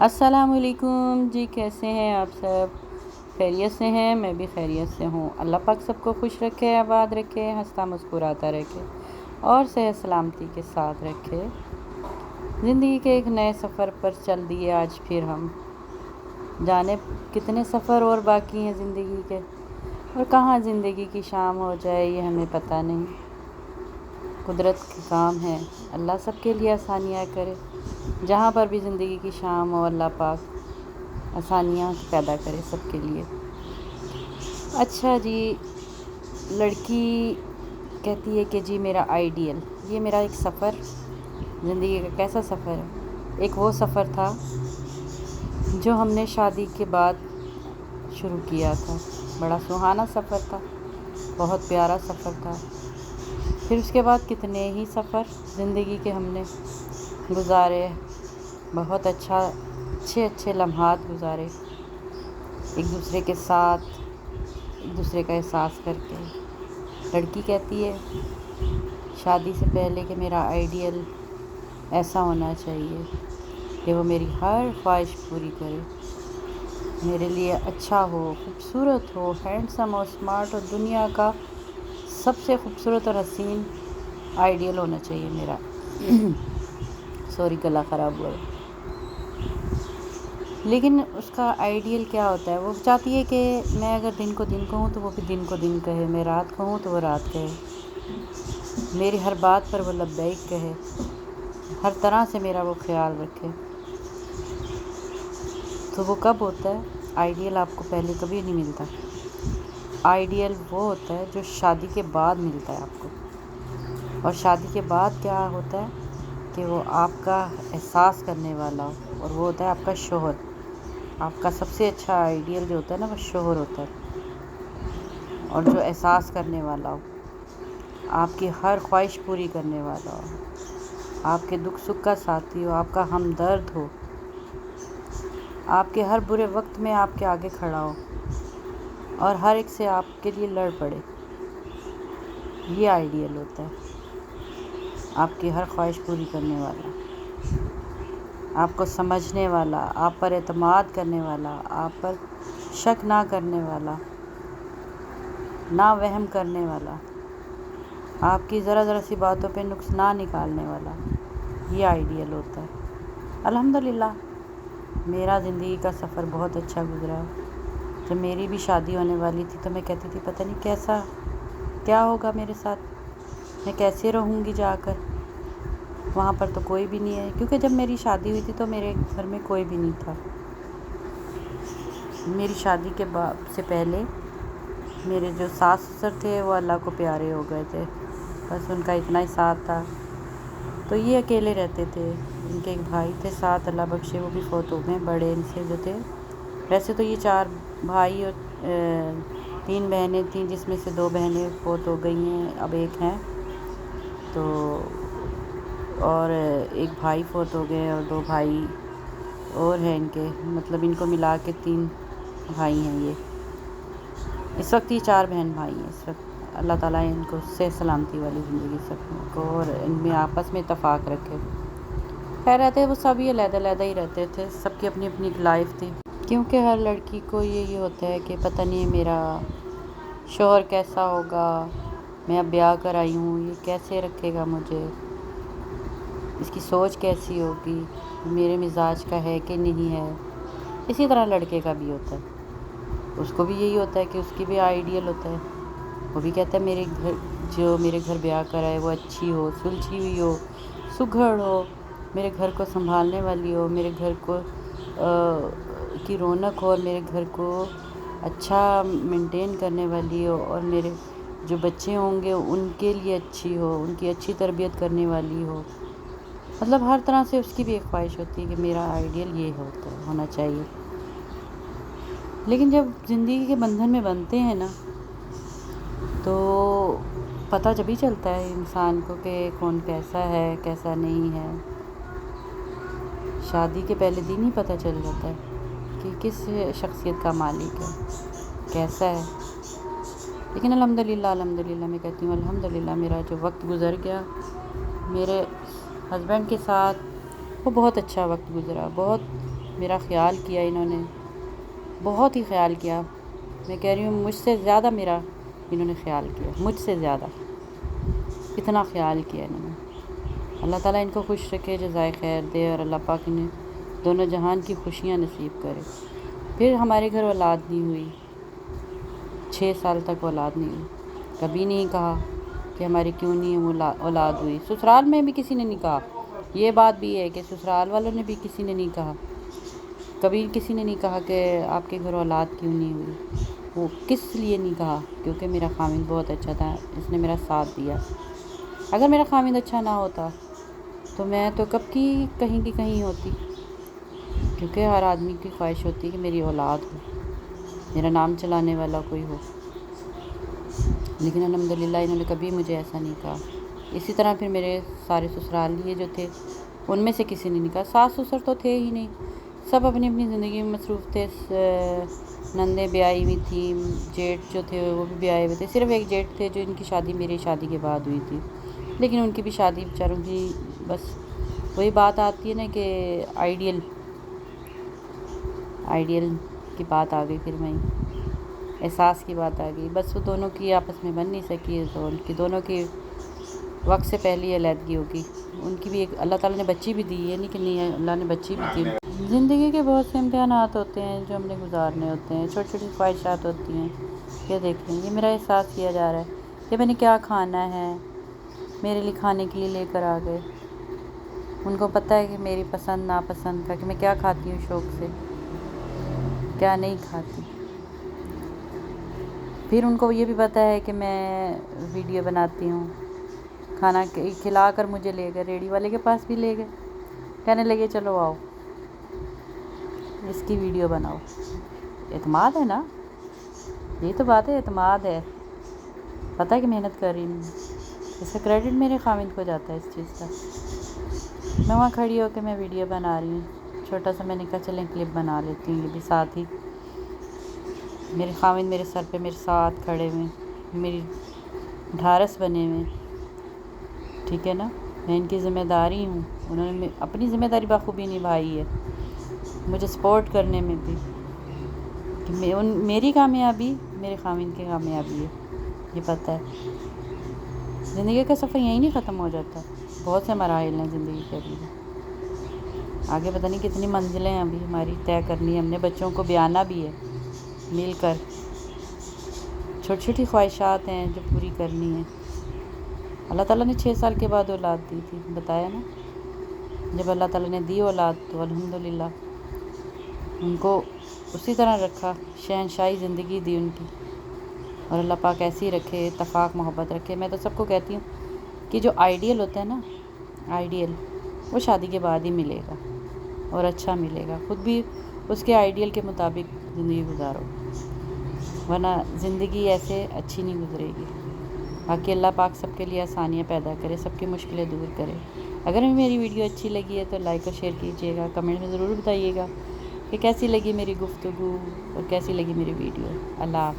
السلام علیکم جی، کیسے ہیں آپ سب؟ خیریت سے ہیں؟ میں بھی خیریت سے ہوں۔ اللہ پاک سب کو خوش رکھے، آباد رکھے، ہنستا مسکراتا رکھے اور صحت سلامتی کے ساتھ رکھے۔ زندگی کے ایک نئے سفر پر چل دیے آج پھر ہم، جانے کتنے سفر اور باقی ہیں زندگی کے، اور کہاں زندگی کی شام ہو جائے یہ ہمیں پتہ نہیں۔ قدرت کے کام ہے، اللہ سب کے لیے آسانیاں کرے۔ جہاں پر بھی زندگی کی شام ہو، اللہ پاک آسانیاں پیدا کرے سب کے لیے۔ اچھا جی، لڑکی کہتی ہے کہ جی میرا آئیڈیل، یہ میرا ایک سفر، زندگی کا کیسا سفر ہے؟ ایک وہ سفر تھا جو ہم نے شادی کے بعد شروع کیا تھا۔ بڑا سہانا سفر تھا، بہت پیارا سفر تھا۔ پھر اس کے بعد کتنے ہی سفر زندگی کے ہم نے گزارے، بہت اچھے لمحات گزارے ایک دوسرے کے ساتھ، ایک دوسرے کا احساس کر کے۔ لڑکی کہتی ہے شادی سے پہلے کہ میرا آئیڈیل ایسا ہونا چاہیے کہ وہ میری ہر خواہش پوری کرے، میرے لیے اچھا ہو، خوبصورت ہو، ہینڈسم ہو، اسمارٹ ہو، دنیا کا سب سے خوبصورت اور حسین آئیڈیل ہونا چاہیے میرا۔ سوری، گلا خراب ہوا ہے۔ لیکن اس کا آئیڈیل کیا ہوتا ہے؟ وہ چاہتی ہے کہ میں اگر دن کو دن کہوں تو وہ بھی دن کو دن کہے، میں رات کہوں تو وہ رات کہے، میری ہر بات پر وہ لبیک کہے، ہر طرح سے میرا وہ خیال رکھے۔ تو وہ کب ہوتا ہے آئیڈیل؟ آپ کو پہلے کبھی نہیں ملتا۔ آئیڈیل وہ ہوتا ہے جو شادی کے بعد ملتا ہے آپ کو۔ اور شادی کے بعد کیا ہوتا ہے کہ وہ آپ کا احساس کرنے والا ہو، اور وہ ہوتا ہے آپ کا شوہر۔ آپ کا سب سے اچھا آئیڈیل جو ہوتا ہے نا، وہ شوہر ہوتا ہے، اور جو احساس کرنے والا ہو، آپ کی ہر خواہش پوری کرنے والا ہو، آپ کے دکھ سکھ کا ساتھی ہو، آپ کا ہمدرد ہو، آپ کے ہر برے وقت میں آپ کے آگے کھڑا ہو، اور ہر ایک سے آپ کے لیے لڑ پڑے۔ یہ آئیڈیل ہوتا ہے، آپ کی ہر خواہش پوری کرنے والا، آپ کو سمجھنے والا، آپ پر اعتماد کرنے والا، آپ پر شک نہ کرنے والا، نہ وہم کرنے والا، آپ کی ذرا ذرا سی باتوں پہ نقص نہ نکالنے والا۔ یہ آئیڈیل ہوتا ہے۔ الحمدللہ میرا زندگی کا سفر بہت اچھا گزرا۔ جب میری بھی شادی ہونے والی تھی تو میں کہتی تھی پتہ نہیں کیا ہوگا میرے ساتھ، میں کیسے رہوں گی جا کر وہاں پر، تو کوئی بھی نہیں ہے، کیونکہ جب میری شادی ہوئی تھی تو میرے گھر میں کوئی بھی نہیں تھا۔ میری شادی کے سے پہلے میرے جو ساس سسر تھے وہ اللہ کو پیارے ہو گئے تھے، بس ان کا اتنا ہی ساتھ تھا، تو یہ اکیلے رہتے تھے۔ ان کے ایک بھائی تھے ساتھ، اللہ بخشے، وہ بھی فوت ہو گئے، بڑے ان سے جو تھے۔ ویسے تو یہ 4 بھائی اور 3 بہنیں تھیں، جس میں سے 2 بہنیں فوت ہو گئی ہیں، اب ایک ہیں تو، اور ایک بھائی فوت ہو گئے، اور 2 بھائی اور ہیں ان کے، مطلب ان کو ملا کے 3 بھائی ہیں یہ۔ اس وقت یہ 4 بہن بھائی ہیں اس وقت۔ اللہ تعالیٰ ان کو صحت سلامتی والی زندگی سب کو، اور ان میں آپس میں اتفاق رکھے۔ خیر، رہتے وہ سب ہی علیحدہ علیحدہ ہی رہتے تھے، سب کی اپنی اپنی ایک لائف تھی، کیونکہ ہر لڑکی کو یہی ہوتا ہے کہ پتہ نہیں میرا شوہر کیسا ہوگا، میں اب بیاہ کر آئی ہوں، یہ کیسے رکھے گا مجھے، اس کی سوچ کیسی ہوگی، میرے مزاج کا ہے کہ نہیں ہے۔ اسی طرح لڑکے کا بھی ہوتا ہے، اس کو بھی یہی ہوتا ہے کہ اس کی بھی آئیڈیل ہوتا ہے، وہ بھی کہتا ہے میرے گھر بیاہ کر آئے وہ اچھی ہو، سلجھی ہوئی ہو، سگھڑ ہو، میرے گھر کو سنبھالنے والی ہو، میرے گھر کو کی رونق ہو، اور میرے گھر کو اچھا مینٹین کرنے والی ہو، اور میرے جو بچے ہوں گے ان کے لیے اچھی ہو، ان کی اچھی تربیت کرنے والی ہو۔ مطلب ہر طرح سے اس کی بھی ایک خواہش ہوتی ہے کہ میرا آئیڈیل یہ ہونا چاہیے۔ لیکن جب زندگی کے بندھن میں بنتے ہیں نا، تو پتہ جب ہی چلتا ہے انسان کو کہ کون کیسا ہے، کیسا نہیں ہے۔ شادی کے پہلے دن ہی پتہ چل جاتا ہے کہ کس شخصیت کا مالک ہے، کیسا ہے۔ لیکن الحمدللہ میں کہتی ہوں الحمدللہ، میرا جو وقت گزر گیا میرے ہسبینڈ کے ساتھ، وہ بہت اچھا وقت گزرا، بہت میرا خیال کیا انہوں نے، بہت ہی خیال کیا. میں کہہ رہی ہوں مجھ سے زیادہ میرا انہوں نے خیال کیا، مجھ سے زیادہ اتنا خیال کیا انہوں نے. اللہ تعالیٰ ان کو خوش رکھے، جزائے خیر دے، اور اللہ پاک انہیں دونوں جہان کی خوشیاں نصیب کرے. پھر ہمارے گھر اولاد نہیں ہوئی، 6 سال تک اولاد نہیں ہوئی. کبھی نہیں کہا کہ ہماری کیوں نہیں اولاد ہوئی. سسرال میں بھی کسی نے نہیں کہا. یہ بات بھی ہے کہ سسرال والوں نے بھی کسی نے نہیں کہا، کبھی کسی نے نہیں کہا کہ آپ کے گھر اولاد کیوں نہیں ہوئی. وہ کس لیے نہیں کہا؟ کیونکہ میرا خاوند بہت اچھا تھا، اس نے میرا ساتھ دیا. اگر میرا خاوند اچھا نہ ہوتا تو میں تو کب کی کہیں ہوتی. کیونکہ ہر آدمی کی خواہش ہوتی ہے کہ میری اولاد ہو، میرا نام چلانے والا کوئی ہو. لیکن الحمدللہ انہوں نے کبھی مجھے ایسا نہیں کہا. اسی طرح پھر میرے سارے سسرالیے جو تھے ان میں سے کسی نے نہیں کہا. ساس سسر تو تھے ہی نہیں، سب اپنی اپنی زندگی میں مصروف تھے. نندیں بیائی ہوئی تھیں، جیٹھ جو تھے وہ بھی بیائے ہوئے تھے. صرف ایک جیٹھ تھے جو ان کی شادی میری شادی کے بعد ہوئی تھی، لیکن ان کی بھی شادی بیچاروں کی بس وہی بات آتی ہے نا کہ آئیڈیل کی بات آ گئی. پھر وہیں احساس کی بات آ گئی. بس وہ دونوں کی آپس میں بن نہیں سکی، تو ان کی دونوں کی وقت سے پہلی علیحدگی ہوگی. ان کی بھی ایک اللہ تعالیٰ نے بچی بھی دی ہے، نہیں کہ نہیں، اللہ نے بچی بھی دی. زندگی کے بہت سے امتحانات ہوتے ہیں جو ہم نے گزارنے ہوتے ہیں، چھوٹی چھوٹی خواہشات ہوتی ہیں. یہ دیکھیں، یہ میرا احساس کیا جا رہا ہے کہ میں نے کیا کھانا ہے، میرے لیے کھانے کے لیے لے کر آ گئے. ان کو پتہ ہے کہ میری پسند ناپسند کا، کہ میں کیا کھاتی ہوں شوق سے، کیا نہیں کھاتی. پھر ان کو یہ بھی پتہ ہے کہ میں ویڈیو بناتی ہوں. کھانا کھلا کر مجھے لے گئے، ریڑھی والے کے پاس بھی لے گئے. کہنے لگے چلو آؤ اس کی ویڈیو بناؤ. اعتماد ہے نا، یہی تو بات ہے، اعتماد ہے. پتہ ہے کہ محنت کر رہی ہوں، اس کا کریڈٹ میرے خاوند کو جاتا ہے اس چیز کا. میں وہاں کھڑی ہو کے میں ویڈیو بنا رہی ہوں چھوٹا سا. میں نے کہا چلیں کلپ بنا لیتی ہوں. یہ بھی ساتھ ہی میرے خاوند میرے سر پہ میرے ساتھ کھڑے ہوئے، میری ڈھارس بنے ہوئے. ٹھیک ہے نا، میں ان کی ذمہ داری ہوں. انہوں نے اپنی ذمہ داری بخوبی نبھائی ہے، مجھے سپورٹ کرنے میں بھی. کہ میری کامیابی میرے خاوند کی کامیابی ہے، یہ پتہ ہے. زندگی کا سفر یہیں نہیں ختم ہو جاتا، بہت سے مراحل ہیں زندگی کے. ابھی آگے پتہ نہیں کتنی منزلیں ابھی ہماری طے کرنی ہے. ہم نے بچوں کو بیانا بھی ہے مل کر. چھوٹی چھوٹی خواہشات ہیں جو پوری کرنی ہے. اللہ تعالیٰ نے 6 سال کے بعد اولاد دی تھی، بتایا نا. جب اللہ تعالیٰ نے دی اولاد تو الحمدللہ ان کو اسی طرح رکھا، شہنشاہی زندگی دی ان کی. اور اللہ پاک ایسے ہی رکھے، اتفاق محبت رکھے. میں تو سب کو کہتی ہوں کہ جو آئیڈیل ہوتا ہے نا، آئیڈیل وہ شادی کے بعد ہی ملے گا اور اچھا ملے گا. خود بھی اس کے آئیڈیل کے مطابق زندگی گزارو، ورنہ زندگی ایسے اچھی نہیں گزرے گی. باقی اللہ پاک سب کے لیے آسانیاں پیدا کرے، سب کی مشکلیں دور کرے. اگر میری ویڈیو اچھی لگی ہے تو لائک اور شیئر کیجیے گا. کمنٹ میں ضرور بتائیے گا کہ کیسی لگی میری گفتگو اور کیسی لگی میری ویڈیو. اللہ حافظ.